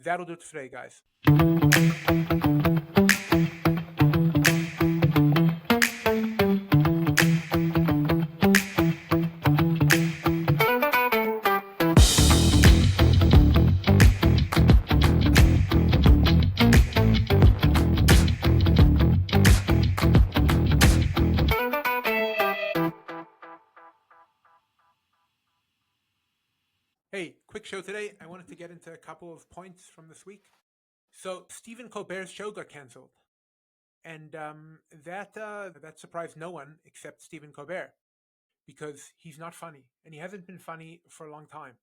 that'll do it for today, guys. Hey, quick show today. I wanted to get into a couple of points from this week. So Stephen Colbert's show got canceled, and that surprised no one except Stephen Colbert, because he's not funny, and he hasn't been funny for a long time.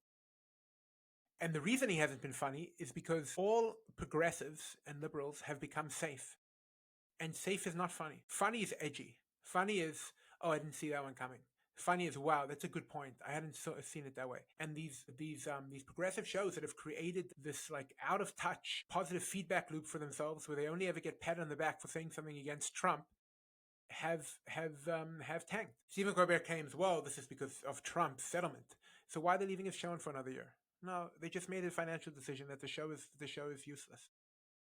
And the reason he hasn't been funny is because all progressives and liberals have become safe, and safe is not funny. Funny is edgy. Funny is, oh, I didn't see that one coming. Funny is, wow, that's a good point. I hadn't seen it that way. And these progressive shows that have created this like out of touch positive feedback loop for themselves, where they only ever get pat on the back for saying something against Trump, have tanked. Stephen Colbert claims, well, this is because of Trump's settlement. So why are they leaving his show on for another year? No, they just made a financial decision that the show is useless,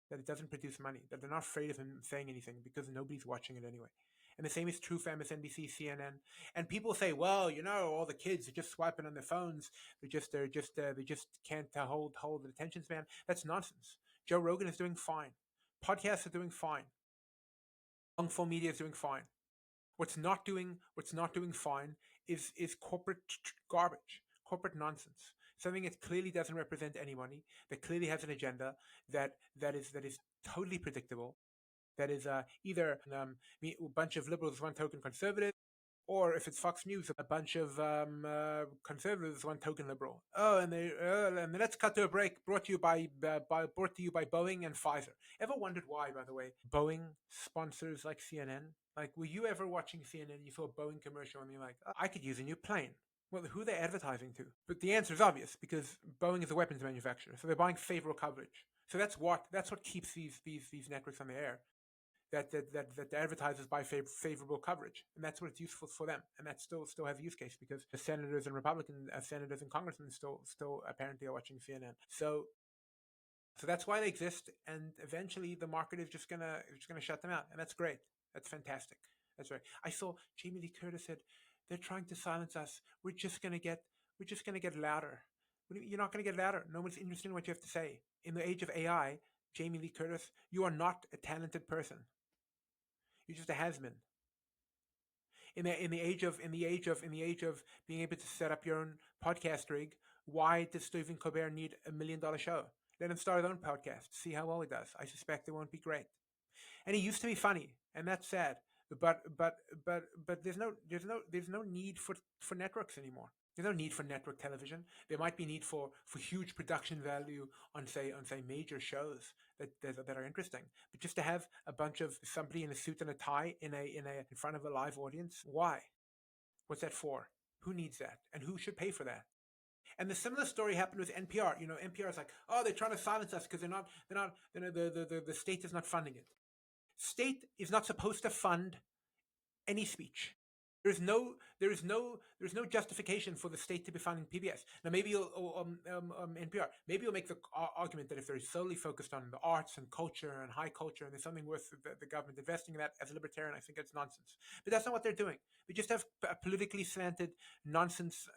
that it doesn't produce money, that they're not afraid of him saying anything because nobody's watching it anyway. And the same is true for MSNBC, CNN. And people say, well, all the kids are just swiping on their phones. They just can't hold the attention span. That's nonsense. Joe Rogan is doing fine. Podcasts are doing fine. Long form media is doing fine. What's not doing fine is corporate garbage, corporate nonsense. Something that clearly doesn't represent anybody, that clearly has an agenda, that is totally predictable. That is either a bunch of liberals, one token conservative, or if it's Fox News, a bunch of conservatives, one token liberal. Oh, and then let's cut to a break. Brought to you by Boeing and Pfizer. Ever wondered why, by the way, Boeing sponsors like CNN? Like, were you ever watching CNN and you saw a Boeing commercial and you're like, oh, I could use a new plane? Well, who are they advertising to? But the answer is obvious, because Boeing is a weapons manufacturer, so they're buying favorable coverage. So that's what keeps these networks on the air. That the advertisers buy favorable coverage, and that's what it's useful for them, and that still has a use case, because the senators and Republican senators and congressmen still apparently are watching CNN. So that's why they exist, and eventually the market is just gonna shut them out, and that's great. That's fantastic. That's right. I saw Jamie Lee Curtis said, "They're trying to silence us. We're just gonna get louder." You're not gonna get louder. No one's interested in what you have to say. In the age of AI, Jamie Lee Curtis, you are not a talented person. You're just a has-been. In the age of being able to set up your own podcast rig, why does Stephen Colbert need $1 million show? Let him start his own podcast. See how well he does. I suspect it won't be great. And he used to be funny, and that's sad. But there's no need for networks anymore. There's no need for network television. There might be need for huge production value on say major shows that are interesting. But just to have a bunch of somebody in a suit and a tie in front of a live audience, why? What's that for? Who needs that? And who should pay for that? And the similar story happened with NPR. NPR is like, oh, they're trying to silence us because the state is not funding it. State is not supposed to fund any speech. There is no justification for the state to be funding PBS. Now, maybe NPR. Maybe you'll make the argument that if they're solely focused on the arts and culture and high culture, and there's something worth the government investing in that. As a libertarian, I think it's nonsense. But that's not what they're doing. We just have politically slanted nonsense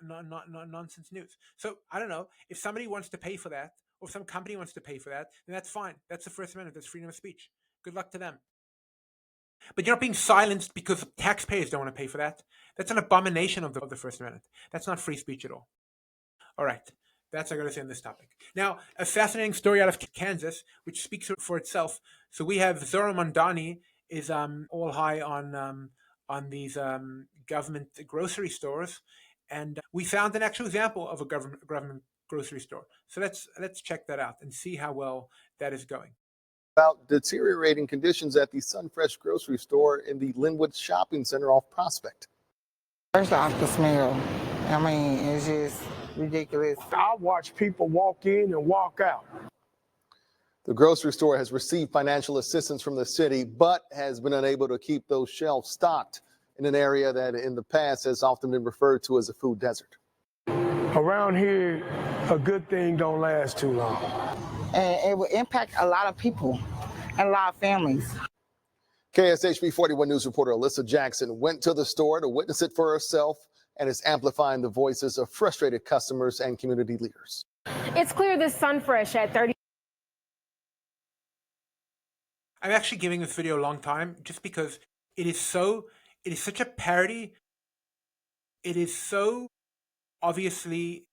news. So I don't know, if somebody wants to pay for that, or if some company wants to pay for that, then that's fine. That's the First Amendment. That's freedom of speech. Good luck to them. But you're not being silenced because taxpayers don't want to pay for that. That's an abomination of the First Amendment. That's not free speech at all. All right. That's what I got to say on this topic. Now, a fascinating story out of Kansas, which speaks for itself. So we have Zora Mondani is all high on these government grocery stores, and we found an actual example of a government grocery store. So let's check that out and see how well that is going. About deteriorating conditions at the Sunfresh grocery store in the Linwood Shopping Center off Prospect. First off, the smell. I mean, it's just ridiculous. I watch people walk in and walk out. The grocery store has received financial assistance from the city, but has been unable to keep those shelves stocked in an area that in the past has often been referred to as a food desert. Around here, a good thing don't last too long. and it will impact a lot of people and a lot of families. KSHB 41 News reporter Alyssa Jackson went to the store to witness it for herself and is amplifying the voices of frustrated customers and community leaders. It's clear this Sunfresh at 30. I'm actually giving this video a long time just because it is such a parody. It is so obviously,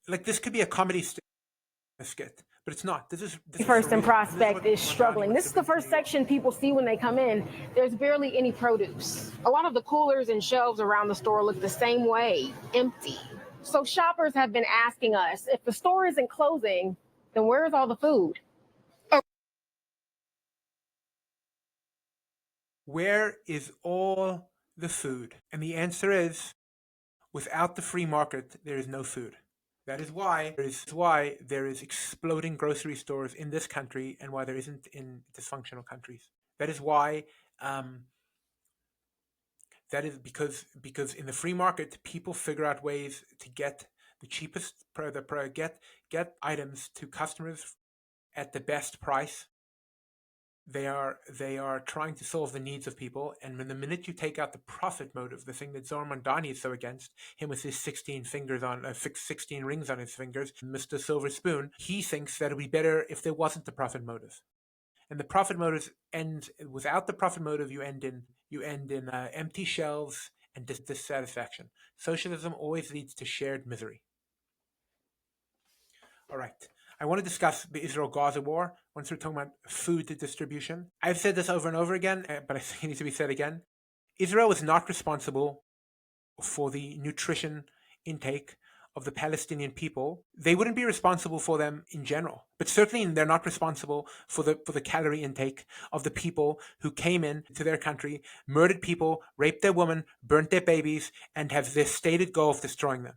like, this could be a comedy skit, but it's not. This is First and real. Prospect is struggling. This is the first section people see when they come in. There's barely any produce. A lot of the coolers and shelves around the store look the same way, empty. So shoppers have been asking us, if the store isn't closing, then where's all the food? Where is all the food? And the answer is, without the free market, there is no food. That is why there is exploding grocery stores in this country and why there isn't in dysfunctional countries. That is why that is because in the free market, people figure out ways to get the cheapest get items to customers at the best price. They are trying to solve the needs of people, and when the minute you take out the profit motive, the thing that Zohar Mandani is so against, him with his 16 rings on his fingers, Mr. Silver Spoon, he thinks that it would be better if there wasn't the profit motive. And the profit motive ends without the profit motive. You end in empty shelves and dissatisfaction. Socialism always leads to shared misery. All right. I want to discuss the Israel-Gaza war once we're talking about food distribution. I've said this over and over again, but I think it needs to be said again. Israel is not responsible for the nutrition intake of the Palestinian people. They wouldn't be responsible for them in general, but certainly they're not responsible for the calorie intake of the people who came in to their country, murdered people, raped their women, burnt their babies, and have this stated goal of destroying them.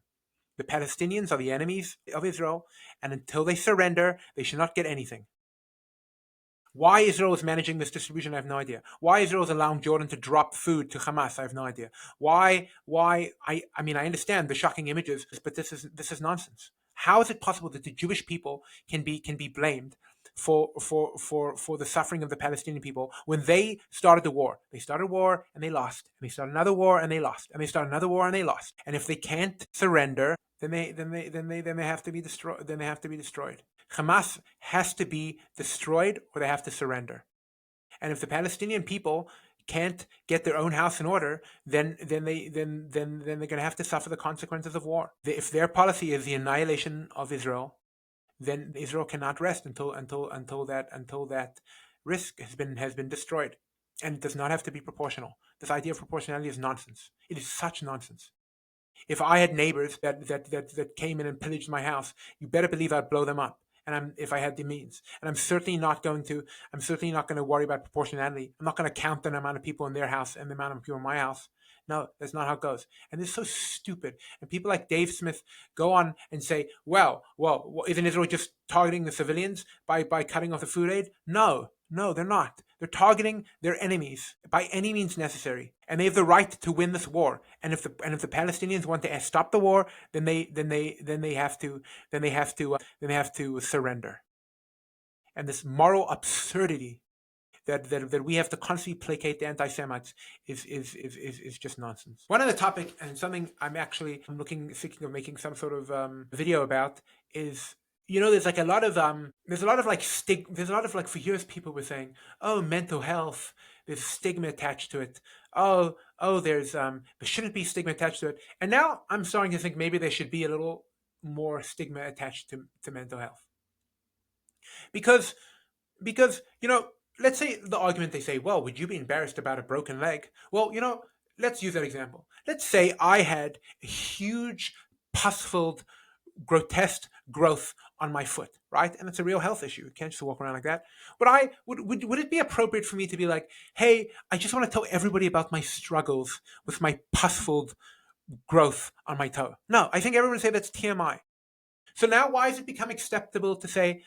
The Palestinians are the enemies of Israel, and until they surrender, they should not get anything. Why Israel is managing this distribution, I have no idea. Why Israel is allowing Jordan to drop food to Hamas, I have no idea. Why? I mean, I understand the shocking images, but this is nonsense. How is it possible that the Jewish people can be blamed for the suffering of the Palestinian people when they started the war? They started a war and they lost, and they started another war and they lost, and they started another war and they lost. And if they can't surrender, then they have to be destroyed. Then they have to be destroyed. Hamas has to be destroyed, or they have to surrender. And if the Palestinian people can't get their own house in order, then they're going to have to suffer the consequences of war. If their policy is the annihilation of Israel, then Israel cannot rest until that risk has been destroyed. And it does not have to be proportional. This idea of proportionality is nonsense. It is such nonsense. If I had neighbors that came in and pillaged my house, you better believe I'd blow them up. And if I had the means, and I'm certainly not going to worry about proportionality. I'm not going to count the amount of people in their house and the amount of people in my house. No, that's not how it goes. And this is so stupid. And people like Dave Smith go on and say, well, isn't Israel just targeting the civilians by cutting off the food aid? No, they're not. They're targeting their enemies by any means necessary, and they have the right to win this war. And if the Palestinians want to stop the war, then they have to surrender. And this moral absurdity that we have to constantly placate the anti-Semites is just nonsense. One other topic, and something I'm thinking of making some sort of video about, is, there's a lot of for years people were saying, oh, mental health, there's stigma attached to it. Oh, there shouldn't be stigma attached to it. And now I'm starting to think maybe there should be a little more stigma attached to mental health. Because let's say the argument they say, well, would you be embarrassed about a broken leg? Well, let's use that example. Let's say I had a huge pus-filled grotesque growth on my foot, right? And it's a real health issue. You can't just walk around like that. But would it be appropriate for me to be like, hey, I just want to tell everybody about my struggles with my pus-filled growth on my toe? No, I think everyone would say that's TMI. So now why has it become acceptable to say,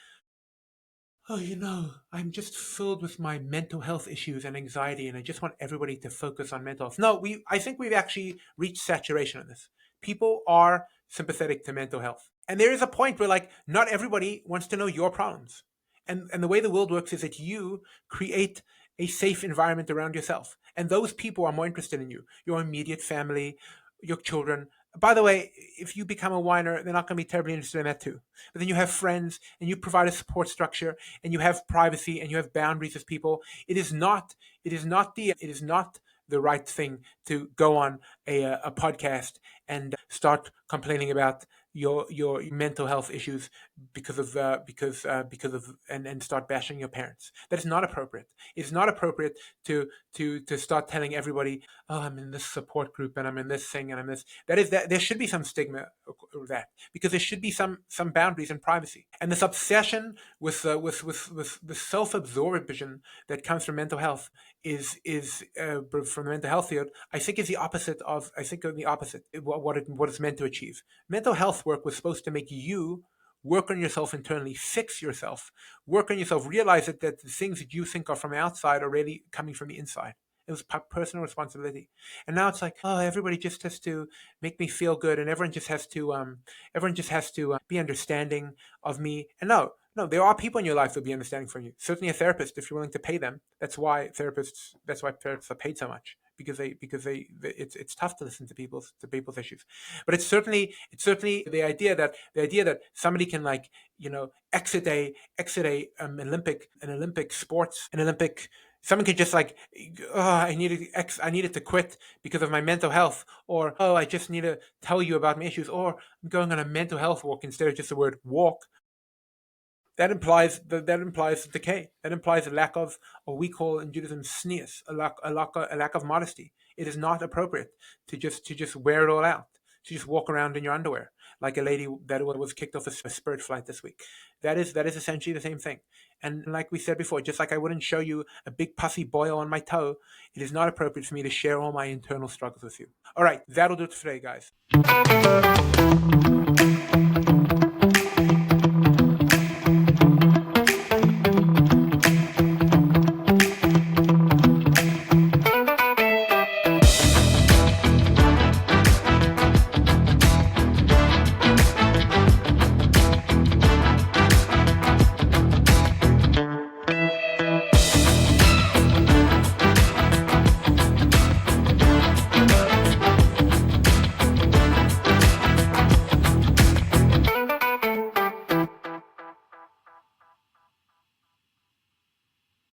oh, I'm just filled with my mental health issues and anxiety, and I just want everybody to focus on mental health? No, I think we've actually reached saturation on this. People are sympathetic to mental health. And there is a point where, like, not everybody wants to know your problems. And the way the world works is that you create a safe environment around yourself. And those people are more interested in you, your immediate family, your children. By the way, if you become a whiner, they're not going to be terribly interested in that too. But then you have friends, and you provide a support structure, and you have privacy, and you have boundaries with people. It is not the right thing to go on a podcast and start complaining about your mental health issues because of and start bashing your parents. That is not appropriate. It's not appropriate to start telling everybody, oh, I'm in this support group and I'm in this thing and I'm this. That there should be some stigma of that, because there should be some boundaries and privacy. And this obsession with the self-absorbed vision that comes from mental health is from the mental health field, I think is the opposite of what it's meant to achieve. Mental health work was supposed to make you work on yourself internally, fix yourself, work on yourself, realize that the things that you think are from outside are really coming from the inside. It was personal responsibility. And now it's like, oh, everybody just has to make me feel good, and everyone just has to be understanding of me. And no, there are people in your life that will be understanding from you. Certainly a therapist, if you're willing to pay them. That's why therapists are paid so much, because it's tough to listen to people's issues. But it's certainly the idea that somebody can, like, exit a Olympic sports, someone could just, like, oh, I needed to quit because of my mental health, or, oh, I just need to tell you about my issues, or I'm going on a mental health walk instead of just the word walk. That implies decay. That implies a lack of what we call in Judaism sneas, a lack of modesty. It is not appropriate to just wear it all out, to just walk around in your underwear like a lady that was kicked off a Spirit flight this week. That is essentially the same thing. And like we said before, just like I wouldn't show you a big pussy boil on my toe, it is not appropriate for me to share all my internal struggles with you. All right, that'll do it for today, guys.